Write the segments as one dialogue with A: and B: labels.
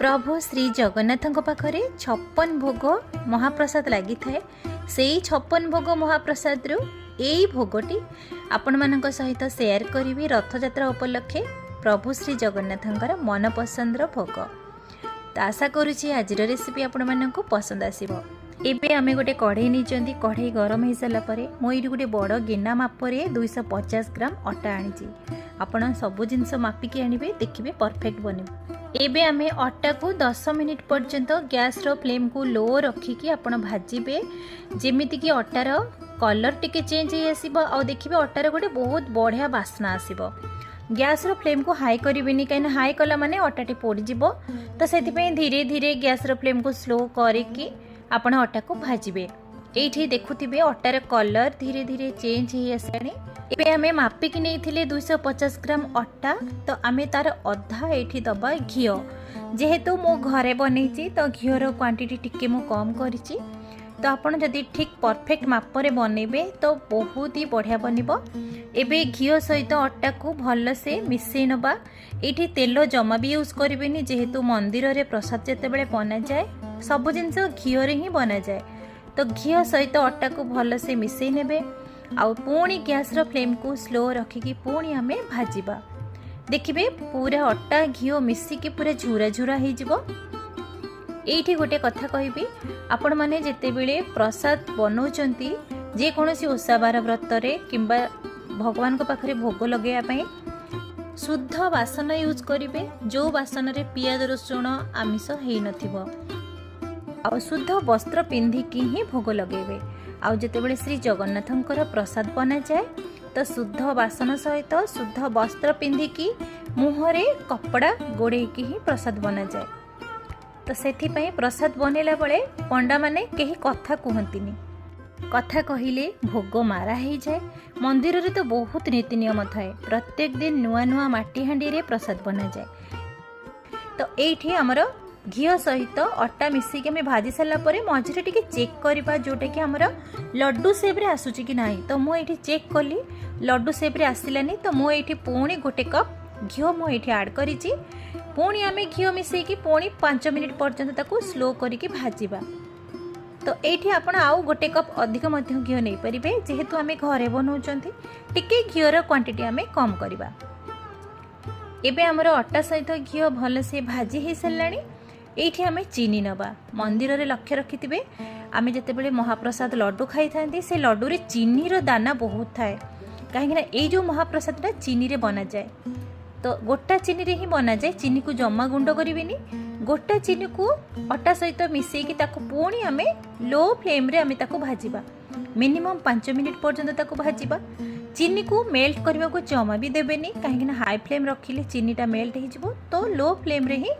A: प्रभु श्री जगन्नाथ पाखरे 56 भोग महाप्रसाद लगी थाए। से 56 भोग महाप्रसाद यही भोगटी आपण मान सहित शेयर करी रथयात्रा उपलक्षे प्रभु श्री जगन्नाथंकर मन पसंद भोग। तो आशा करुँची आज रेसिपी आपण मानक पसंद आसीबो। एबे आमे गोटे कढ़ई नहीं कढ़ई गरम हो सारापर मुझे गोटे बड़ गिना मापरे 250 ग्राम अटा आनी। आपण सबू जिनस मापिकी आनिबे देखिबे परफेक्ट बनिबो। एबे आमे अटा को 10 मिनिट पर्यंत गैस रो फ्लेम को लो रखिकी आपण भाजिबे जेमिति कि अटार कलर टिके चेंज हो आसीबो। आ देखिबे अटार गोटे बहुत बढ़िया बास्ना आसीबो। गैस रो फ्लेम को हाई करिवेनी कहीं हाई कला माने अटाटी पोड़ी जिवो। तो सेथिपई धीरे धीरे गैस रो फ्लेम को स्लो करिकी आपण अटा को भाजिबे। एठी देखुथिबे अटार कलर धीरे धीरे चेंज हो आसानी। एबे आमे मापिकी नहीं 250 ग्राम अटा। तो आमे तार अधा एठी दबा घी। जेहेतु मो घरे बनईची तो घीर क्वांटिटी टिके मु कम करिची। तो आपण जदि ठीक परफेक्ट मापरे बनेबे तो बहुत ही बढ़िया बनिबो। एबे घी सहित अटा को भल से मिसई नबा। एठी तेल जमा भी यूज करिवेनी जेहेतु मंदिर रे प्रसाद जेते बेले बना जाए सब जिनस घी रे ही बना जाए। तो घी सहित अटा को भल से मिसई नेबे। आउ पुणी गैस रो फ्लेम को स्लो रखिकी पुणी आमे भाजिबा। देखिबे पूरा अटा घी मिसिकी पूरा झुरा झुरा हो जिवो। एठी गोटे कथा कहबी आपण माने जेते बेले प्रसाद बनाउचंती जे कोनोसी ओषा बार व्रत रे किंबा भगवान को पाखरे भोग लगेया पई शुद्ध बासन यूज करिवे जो बासन रे पियाज रसुण आमिष हेई नथिबो। आ शुद्ध वस्त्र पिंधिकी ही भोग लगेबे। आउ जेते बेले श्री जगन्नाथंकर प्रसाद बना जाए तो शुद्ध बासन सहित शुद्ध वस्त्र पिंधिकी मुहरे कपड़ा गोड़ेकी ही प्रसाद बना जाए। तो सेथिपई प्रसाद बनेला बेले पंडा माने केही कथा कहंतिनी। कथा कहिले भोग मारा हो जाए। मंदिर रे तो बहुत नीति नियम थाए। प्रत्येक दिन नुआ नुआ माटी हांडी रे प्रसाद बना जाए। तो एठी हमर घी सहित अटा मिसिक आम भाजी सारा पर मझे टे चेक करवा जोटा कि आमर लड्डू सेप रे आसुची कि ना। तो मुझे चेक कली लड्डू सेप रे आसिलानी। तो मुझे पुणी गोटे कप घी मुझे आड करी पुणी आम घी मिसेकी पुणी 5 मिनिट पर्यंत ताको स्लो करके भाजिबा। तो ये आपण आउ गोटे कप अधिक घी नहीं पारे जेहेतु आम घरे बनाऊँच टिके घीर क्वांटिटी आम कम करवा। एबे आमर अटा सहित घी भल से भाजी हो साराणी। एठी आमे चीनी नबा। मंदिर रे लक्ष्य रखिथिबे आमे जते बेले महाप्रसाद लड्डू खाई थांती से लड्डू रे चीनी रो दाना बहुत थाए। काहे ना ए जो महाप्रसादटा चीनी रे बना जाए। तो गोटा चीनी रे ही बना जाए। चीनी को जमा गुंड करिवेनी। गोटा चीनी को अटा सहित मिसेकी ताको पुणी आमे लो फ्लेम रे आमे ताको भाजिबा। मिनिमम 5 मिनिट पर्यंत ताको भाजिबा। चीनी को मेल्ट करबा को जमा भी देबेनी काहे ना हाई फ्लेम रखिले चीनीटा मेल्ट हो जिवो। तो लो फ्लेम रे ही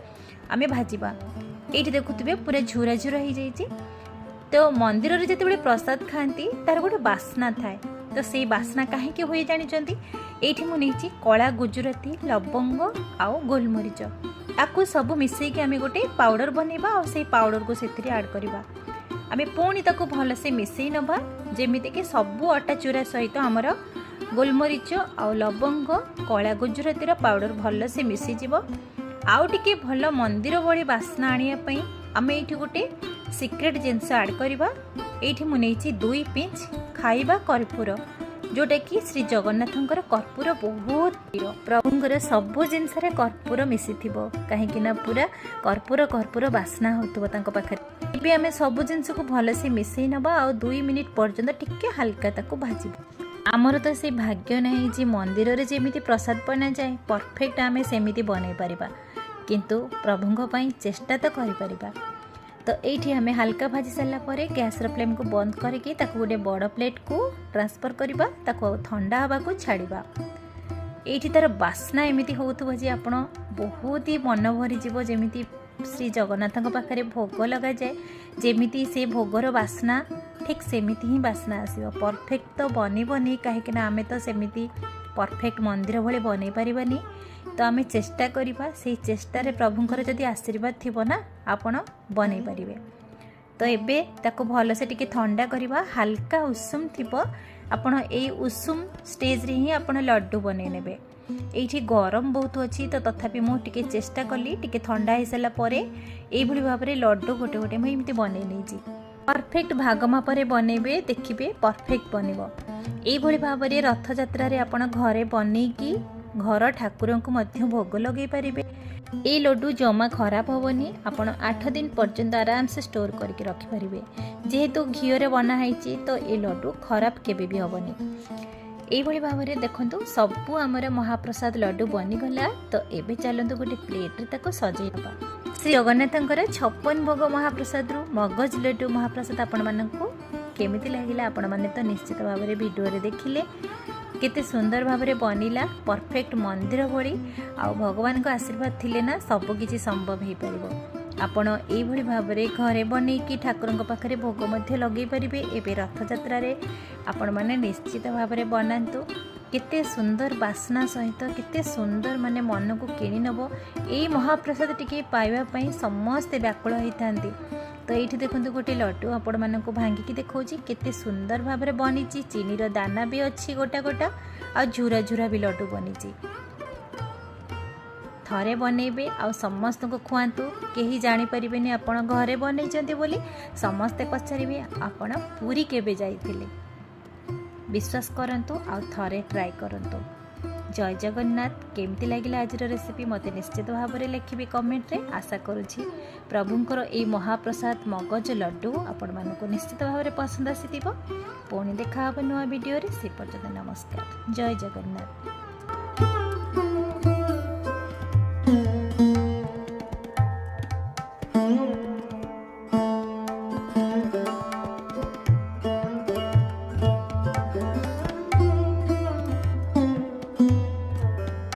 A: आमे भाजिबा। एठी देखुथिबे पूरा झुरा झुरा हो जाइछि। तो मंदिर रे जते बेले प्रसाद खांती तार गोटे बास्ना थाए। तो से बास्ना काहे के होई जानि चंती। एठी मु नेछि कळा गुजराती लवंग आउ गोलमरीच आकु सब मिसई के आमे गोटे पाउडर बनेबा। आ से पाउडर को सेथिरे ऐड करबा। आमे पुणी ताको भल से मिसई नबा जेमिति कि सबु अटा चूरा सहित हमर गोलमरीच आउ लवंग कळा गुजराती रो पाउडर भल से मिसई जिवो। आउ टिके भल मंदिर भली बास्ना आनिया पई आमे एठी गोटे सीक्रेट जिनस ऐड करबा। एठी मु नेछि 2 पिंच खाइबा कर्पूर जोटा कि श्री जगन्नाथंकर कर्पूर बहुत प्रिय। प्रभुंकर सबु जिनस रे कर्पूर मिसिथिबो काहेकि ना पूरा कर्पूर कर्पूर बास्ना होतबो तांको पाखरे। एबे आमे सबु जिनस को भल से मिसई नबा। आ 2 मिनिट पर्यंत टिके हल्का ताको भाजिबो। आमर तो से भाग्य नहीं जे मंदिर रे जेमिति प्रसाद बना जाए परफेक्ट आमे सेमिति बनै परिबा किंतु प्रभुंक पई चेष्टा तो करि परिबा। तो एठी हमें हल्का भाजी सारा पर गैस रो फ्लेम को बंद करके ताको गोटे बड़ प्लेट को ट्रांसफर करबा। ताको ठंडा हवा को छाड़िबा। एठी तार बास्ना एमिति होउथबो जे आपण बहुत ही मन भरी जीवो जेमिति श्री जगन्नाथଙ୍କ पाखरे भोग लगा जाए जेमिति से भोगर बास्ना ठीक सेमिति ही बास्ना आसीबो। परफेक्ट तो बनिबनी काहे ना आमे तो सेमिति परफेक्ट मंदिर भले बनै पारिबानी। तो आमे चेष्टा करिबा से चेष्टा रे प्रभुंकर जदि आशीर्वाद थिबो ना आपण बनै पारिबे। तो एबे ताको भल से टिके ठंडा करिबा। हल्का उषुम थिबो आपण एई उषुम स्टेज रे ही आपण लड्डू बनै नेबे। ये गरम बहुत अच्छी तो तथापि मुझे चेष्टा कली टिके ठंडा हो सारा पर यही भाव में लड्डू गोटे गोटे मुझे बनई नहीं परफेक्ट भाग मापरे बनइबे देखिए परफेक्ट बनइबो। यही भाव में रथ यात्रा रे आपण घरे बनईकी घर ठाकुर को मध्य भोग लगे पारे। ये लड्डू जमा खराब हेनी आपण 8 दिन पर्यंत आराम से स्टोर करके रखिपारे जेहेतु घीरे बनाई तो ये लड्डू खराब केबे भी हेनी। यही भाव में देखो सबू आमर महाप्रसाद लड्डू बनीगला तो एबे चलतु गोटे प्लेट सजई नवा। श्री जगन्नाथंकर 56 भोग महाप्रसाद रु मगज लड्डू महाप्रसाद आपण मानकु केमिति लागिला आपण माने तो निश्चित भाव में वीडियो रे देखिले केते सुंदर भाव में बनिला परफेक्ट मंदिर भली आ भगवान को आशीर्वाद थिले ना सब किछि संभव हो पारिबो। आपण एभली भाव में घरे बनईकी ठाकुर पाखे भोग मध्य लगे पारे। एबे रथ यात्रा रे आपण माने निश्चित भाव में बनातु केते सुंदर बास्ना सहित केते सुंदर माने मन को किणी नब यही महाप्रसाद टिके पाइबा पई समस्ते व्याकुल होइथांती। तो ये देखो गोटे लड्डू आपण मानक भांगिकी देखौछि केते सुंदर भाव में बनी चीनी रो दाना भी अच्छी गोटा गोटा आ झुरा झुरा भी लड्डू बनी थरे बनइबे आ समस्त को खुआंतु केही जानी परिबेनी आपण घरे बनैचंती बोली समस्ते पचारिबे आपण पूरी केबे जाइथिले विश्वास करंतु आ थरे ट्राई करंतु। जय जगन्नाथ। केमती लगिला आज रेसिपी मते निश्चित भाव में लिखिबे कमेंट रे। आशा करुछि प्रभुंकर ए महाप्रसाद मगज लड्डू आपण मानकु निश्चित भाव में पसंद आसीथिबो। पुणी देखा हबे नुआ वीडियो रे। से पर्यंत नमस्कार। जय जगन्नाथ।